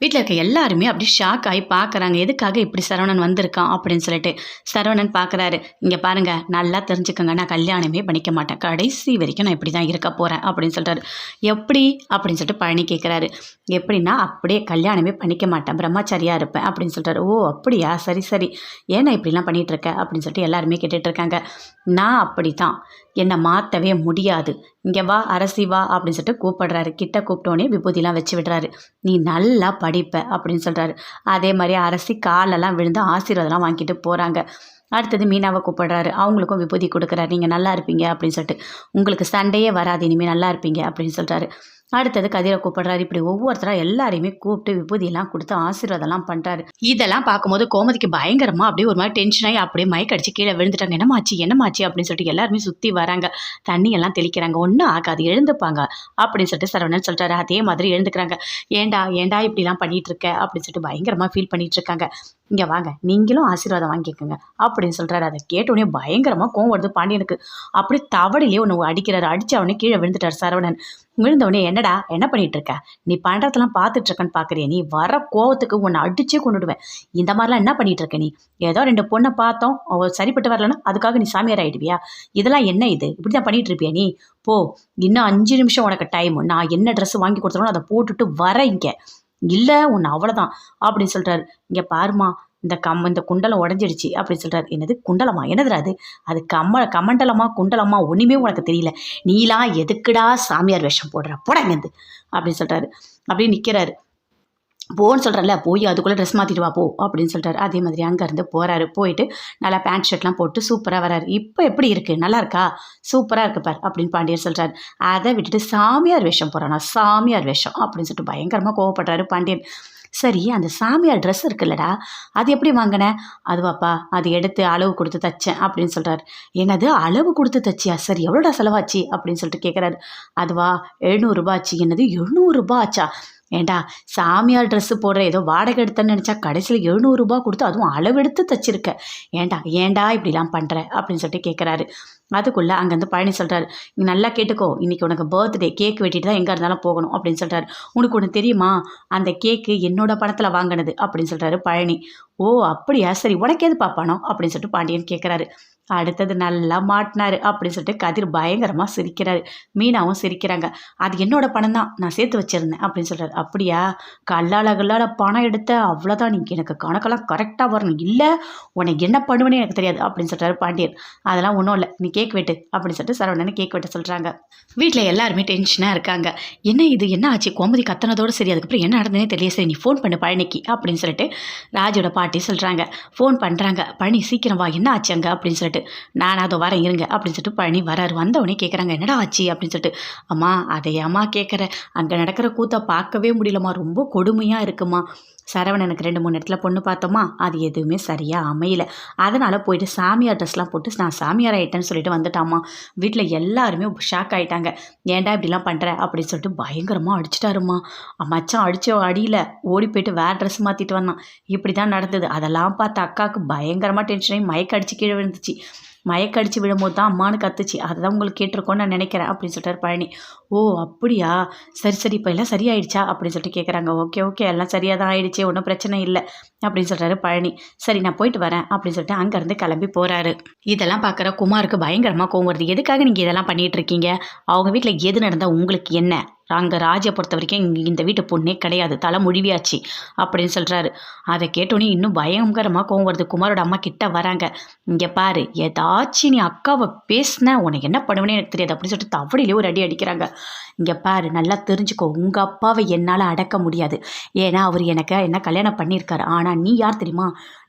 வீட்ல இருக்க எல்லாருமே அப்படியே ஷாக் ஆகி பார்க்குறாங்க. எதுக்காக இப்படி சரவணன் வந்திருக்கான் அப்படின்னு சொல்லிட்டு. சரவணன் பார்க்குறாரு. "இங்க பாருங்க, நல்லா தெரிஞ்சுக்கங்க. நான் கல்யாணமே பண்ணிக்க மாட்டேன். கடைசி வரைக்கும் நான் இப்படி தான் இருக்க போறேன்" அப்படின்னு சொல்றாரு. "எப்படி?" அப்படின்னு சொல்லிட்டு பழனி கேட்குறாரு. "எப்படின்னா, அப்படியே கல்யாணமே பண்ணிக்க மாட்டேன். பிரம்மச்சாரியா இருப்பேன்" அப்படின்னு சொல்றாரு. "ஓ! அப்படியா? சரி, சரி. ஏன்னா இப்படிலாம் பண்ணிட்டு இருக்க?" அப்படின்னு சொல்லிட்டு எல்லாருமே கேட்டுட்டு இருக்காங்க. "நான் அப்படித்தான். என்னை மாற்றவே முடியாது. இங்கே வா, அரசி வா" அப்படின்னு சொல்லிட்டு கூப்பிடுறாரு. கிட்ட கூப்பிட்டோன்னே விபூதிலாம் வச்சு விடுறாரு. "நீ நல்லா படிப்ப" அப்படின்னு சொல்கிறாரு. அதே மாதிரி அரசி காலெல்லாம் விழுந்து ஆசீர்வாதம்லாம் வாங்கிட்டு போகிறாங்க. அடுத்தது மீனாவை கூப்பிடுறாரு. அவங்களுக்கும் விபூதி கொடுக்குறாரு. "நீங்கள் நல்லா இருப்பீங்க" அப்படின்னு சொல்லிட்டு. "உங்களுக்கு சண்டையே வராது, இனிமேல் நல்லா இருப்பீங்க" அப்படின்னு சொல்கிறாரு. அடுத்தது கதிரை கூப்பிடுறாரு. இப்படி ஒவ்வொருத்தரா எல்லாரையுமே கூப்பிட்டு விபூதியெல்லாம் கொடுத்து ஆசீர்வாதம்லாம் பண்ணுறாரு. இதெல்லாம் பார்க்கும்போது கோமதிக்கு பயங்கரமா அப்படியே ஒரு மாதிரி டென்ஷன் ஆகி அப்படியே மயக்கடிச்சு கீழே விழுந்துட்டாங்க. "என்னமாச்சு என்னமாச்சு" அப்படின்னு சொல்லிட்டு எல்லாருமே சுற்றி வராங்க. தண்ணியெல்லாம் தெளிக்கிறாங்க. "ஒன்றும் ஆகாது, எழுந்துப்பாங்க" அப்படின்னு சொல்லிட்டு சரவணன் சொல்கிறாரு. அதே மாதிரி எழுந்துக்கிறாங்க. "ஏண்டா ஏண்டா இப்படிலாம் பண்ணிட்டு இருக்க" அப்படின்னு சொல்லிட்டு பயங்கரமாக ஃபீல் பண்ணிட்டு இருக்காங்க. "இங்கே வாங்க, நீங்களும் ஆசீர்வாதம் வாங்கிக்கோங்க" அப்படின்னு சொல்கிறாரு. அதை கேட்டோடனே பயங்கரமாக கோவம் வருது பாண்டியனுக்கு. அப்படியே தவடிலே ஒன்று அடிக்கிறாரு. அடித்த அவனே கீழே விழுந்துட்டார் சரவணன். விழுந்தவொடனே, "என்னடா என்ன பண்ணிட்டு இருக்க? நீ பண்ணுறதெல்லாம் பார்த்துட்டு இருக்கேன்னு பார்க்குறியா? நீ வர கோவத்துக்கு உன்னை அடிச்சே கொண்டுடுவேன். இந்த மாதிரிலாம் என்ன பண்ணிட்டு இருக்க நீ? ஏதோ 2 பொண்ணை பார்த்தோம், சரிப்பட்டு வரலன்னா அதுக்காக நீ சாமியார் ஆகிடுவியா? இதெல்லாம் என்ன இது? இப்படி தான் பண்ணிட்டு இருப்பியா நீ? போ, இன்னும் 5 நிமிஷம் உனக்கு டைம். நான் என்ன ட்ரெஸ் வாங்கி கொடுத்துருவோம் அதை போட்டுட்டு வர இங்கே. இல்லை உன்னை அவ்வளோதான்" அப்படின்னு சொல்கிறாரு. "இங்கே பாருமா, இந்த குண்டலம் உடஞ்சிடுச்சு" அப்படின்னு சொல்கிறாரு. "என்னது குண்டலமா? என்னதுடா அது? அது கமண்டலமா குண்டலமா ஒன்றுமே உனக்கு தெரியல. நீலாம் எதுக்குடா சாமியார் வேஷம் போடுற? போடா இங்கேருந்து" அப்படின்னு சொல்கிறாரு. அப்படியே நிற்கிறாரு. "போன்னு சொல்கிறேன்ல, போய் அதுக்குள்ளே ட்ரெஸ் மாற்றிட்டு வா போ" அப்படின்னு சொல்கிறாரு. அதே மாதிரி அங்கேருந்து போகிறாரு. போயிட்டு நல்லா பேண்ட் ஷர்ட்லாம் போட்டு சூப்பராக வராரு. "இப்போ எப்படி இருக்குது? நல்லா இருக்கா? சூப்பராக இருக்கு பார்" அப்படின்னு பாண்டியர் சொல்கிறாரு. அதை விட்டுட்டு "சாமியார் வேஷம் போகிறானா? சாமியார் வேஷம்" அப்படின்னு சொல்லிட்டு பயங்கரமாக கோவப்படுறாரு பாண்டியன். "சரி, அந்த சாமியார் ட்ரெஸ் இருக்குல்லடா, அது எப்படி வாங்கின?" "அதுவாப்பா, அது எடுத்து அளவு கொடுத்து தைச்சேன்" அப்படின்னு சொல்கிறாரு. "என்னது அளவு கொடுத்து தைச்சியா? சரி, எவ்வளோடா செலவாச்சு?" அப்படின்னு சொல்லிட்டு கேட்குறாரு. "அதுவா, ரூ. 700 ஆச்சு." "என்னது, ரூ. 700 ஆச்சா? ஏண்டா, சாமியார் ட்ரெஸ்ஸு போடுற ஏதோ வாடகை எடுத்தேன்னு நினச்சா கடைசியில் ரூ. 700 கொடுத்து அதுவும் அளவெடுத்து தைச்சிருக்க. ஏண்டா ஏண்டா இப்படிலாம் பண்ணுற?" அப்படின்னு சொல்லிட்டு கேட்குறாரு. அதுக்குள்ளே அங்கேருந்து பழனி சொல்கிறாரு. "நீ நல்லா கேட்டுக்கோ, இன்றைக்கி உனக்கு பர்த்டே, கேக் வெட்டிட்டு தான் எங்கே இருந்தாலும் போகணும்" அப்படின்னு சொல்கிறாரு. "உனக்கு ஒன்று தெரியுமா? அந்த கேக்கு என்னோட பணத்தில் வாங்கினது" அப்படின்னு சொல்கிறாரு பழனி. "ஓ அப்படியா? சரி, உனக்கு எதுப்பா பணம்?" அப்படின்னு சொல்லிட்டு பாண்டியன் கேட்குறாரு. அடுத்தது நல்லா மாட்டினாரு அப்படின்னு சொல்லிட்டு கதிர் பயங்கரமாக சிரிக்கிறாரு. மீனாவும் சிரிக்கிறாங்க. "அது என்னோட பணம் தான், நான் சேர்த்து வச்சுருந்தேன்" அப்படின்னு சொல்கிறாரு. "அப்படியா? கல்லால பணம் எடுத்த, அவ்வளோதான், நீ எனக்கு கணக்கெல்லாம் கரெக்டாக வரணும், இல்லை உனக்கு என்ன பண்ணுவேன்னு எனக்கு தெரியாது" அப்படின்னு சொல்கிறாரு பாண்டியன். "அதெல்லாம் ஒன்றும் இல்லை, நீ கேக் வெட்டு" அப்படின்னு சொல்லிட்டு சரவணனை கேக் வெட்ட சொல்கிறாங்க. வீட்டில் எல்லாருமே டென்ஷனாக இருக்காங்க. "என்ன இது, என்ன ஆச்சு?" கோமதி கத்தனதோடு சரி, அதுக்கப்புறம் என்ன நடந்ததுனே தெரியல. "சரி, நீ ஃபோன் பண்ணு பழனிக்கு" அப்படின்னு சொல்லிட்டு ராஜோட பாட்டி சொல்கிறாங்க. ஃபோன் பண்ணுறாங்க. "பழனி சீக்கிரம் வா, என்ன ஆச்சு அங்கே?" அப்படின்னு சொல்லிட்டு. "நான் அதோ வரேன் இருங்க" அப்படின்னு சொல்லிட்டு பழனி வராரு. வந்தவொடனே கேட்குறாங்க, "என்னடா ஆச்சு?" அப்படின்னு சொல்லிட்டு. "அம்மா, அதையாம்மா கேட்குற? அங்கே நடக்கிற கூத்தை பார்க்கவே முடியலம்மா, ரொம்ப கொடுமையாக இருக்குமா. சரவணனுக்கு 2-3 இடத்துல பொண்ணு பார்த்தோமா, அது எதுவுமே சரியாக அமையல. அதனால் போயிட்டு சாமியார் ட்ரெஸ்லாம் போட்டு நான் சாமியார் ஆகிட்டேன்னு சொல்லிட்டு வந்துட்டாம்மா." வீட்டில் எல்லாருமே ஷாக் ஆகிட்டாங்க. "ஏன்டா இப்படிலாம் பண்ணுற?" அப்படின்னு சொல்லிட்டு பயங்கரமாக அடிச்சிட்டாருமா. மச்சான் அடித்த அடியில் ஓடி போயிட்டு வேறு ட்ரெஸ் மாற்றிட்டு வந்தான். இப்படி தான் நடந்தது. அதெல்லாம் பார்த்து அக்காவுக்கு பயங்கரமாக டென்ஷன் ஆகி மயக்க அடிச்சு கீழே விழுந்துச்சு. மயக்க அடிச்சு விழும்போது தான் அம்மானு கத்துச்சு. அதுதான் உங்களுக்கு கேட்டிருக்கோன்னு நான் நினைக்கிறேன் அப்படின்னு சொல்லிட்டாரு பழனி. "ஓ அப்படியா? சரி சரி, இப்போ எல்லாம் சரியாயிடுச்சா?" அப்படின்னு சொல்லிட்டு கேட்குறாங்க. "ஓகே ஓகே, எல்லாம் சரியாக தான் ஆயிடுச்சு, ஒன்றும் பிரச்சனை இல்லை" அப்படின்னு சொல்கிறாரு பழனி. "சரி, நான் போயிட்டு வரேன்" அப்படின்னு சொல்லிட்டு அங்கேருந்து கிளம்பி போகிறாரு. இதெல்லாம் பார்க்குற குமாருக்கு பயங்கரமாக கோவம் வருது. "எதுக்காக நீங்கள் இதெல்லாம் பண்ணிகிட்டு இருக்கீங்க? அவங்க வீட்டில் எது நடந்தால் உங்களுக்கு என்ன? அங்கே ராஜை பொறுத்த வரைக்கும் இந்த வீட்டு பொண்ணே கிடையாது, தலை முழுவியாச்சு" அப்படின்னு சொல்கிறாரு. அதை கேட்டோன்னே இன்னும் பயங்கரமாக கோவம் வருது. குமாரோட அம்மா கிட்ட வராங்க. "இங்கே பாரு, ஏதாச்சும் நீ அக்காவை பேசின, உனக்கு என்ன பண்ணுவேன்னு எனக்கு தெரியாது" அப்படின்னு சொல்லிட்டு தவடியிலே ஒரு அடி அடிக்கிறாங்க. "இங்கே பாரு, நல்லா தெரிஞ்சுக்கோ, உங்கள் அப்பாவை என்னால் அடக்க முடியாது. ஏன்னா அவர் என்ன கல்யாணம் பண்ணியிருக்காரு. ஆனால் நீ யார் தெரியுமா?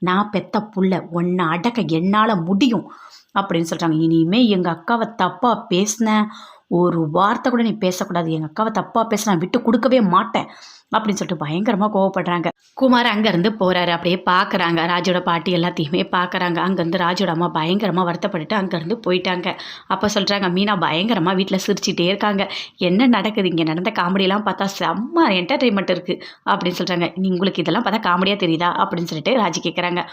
நான் பெத்த புள்ள. உன்னை அடக்க என்னால் முடியும்" அப்படின்னு சொல்கிறாங்க. "இனிமேல் எங்கள் அக்காவை தப்பாக பேசின, ஒரு வார்த்தை கூட நீ பேசக்கூடாது. எங்கள் அக்காவை தப்பாக பேச நான் விட்டு கொடுக்கவே மாட்டேன்" அப்படின்னு சொல்லிட்டு பயங்கரமாக கோவப்படுறாங்க. குமார் அங்கேருந்து போகிறாரு. அப்படியே பார்க்குறாங்க. ராஜோட பாட்டி எல்லாத்தையுமே பார்க்குறாங்க. அங்கேருந்து ராஜோட அம்மா பயங்கரமாக வருத்தப்பட்டுட்டு அங்கேருந்து போயிட்டாங்க. அப்போ சொல்கிறாங்க, மீனா பயங்கரமாக வீட்டில் சிரிச்சிட்டே இருக்காங்க. "என்ன நடக்குது இங்கே? நடந்த காமெடியெல்லாம் பார்த்தா செம்ம என்டர்டெயின்மெண்ட் இருக்குது" அப்படின்னு சொல்கிறாங்க. உங்களுக்கு இதெல்லாம் பார்த்தா காமெடியாக தெரியுதா?" அப்படின்னு சொல்லிட்டு ராஜி கேட்குறாங்க.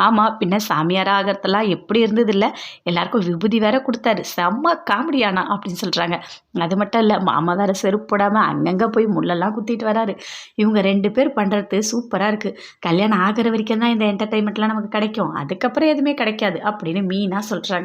"ஆமாம், பின்ன சாமியார் ஆகிறதெல்லாம் எப்படி இருந்தது இல்லை, எல்லாருக்கும் விபூதி வேற கொடுத்தாரு, செம்ம காமெடியானா" அப்படின்னு சொல்கிறாங்க. "அது மட்டும் இல்லை, மாமா வேறு செருப்பு போடாமல் அங்கங்கே போய் முள்ளெல்லாம் குத்திட்டு வராரு. இவங்க 2 பேர் பண்ணுறது சூப்பராக இருக்குது. கல்யாணம் ஆகிற வரைக்கும் தான் இந்த என்டர்டெயின்மெண்ட்லாம் நமக்கு கிடைக்கும். அதுக்கப்புறம் எதுவுமே கிடைக்காது அப்படின்னு மீனா சொல்கிறாங்க.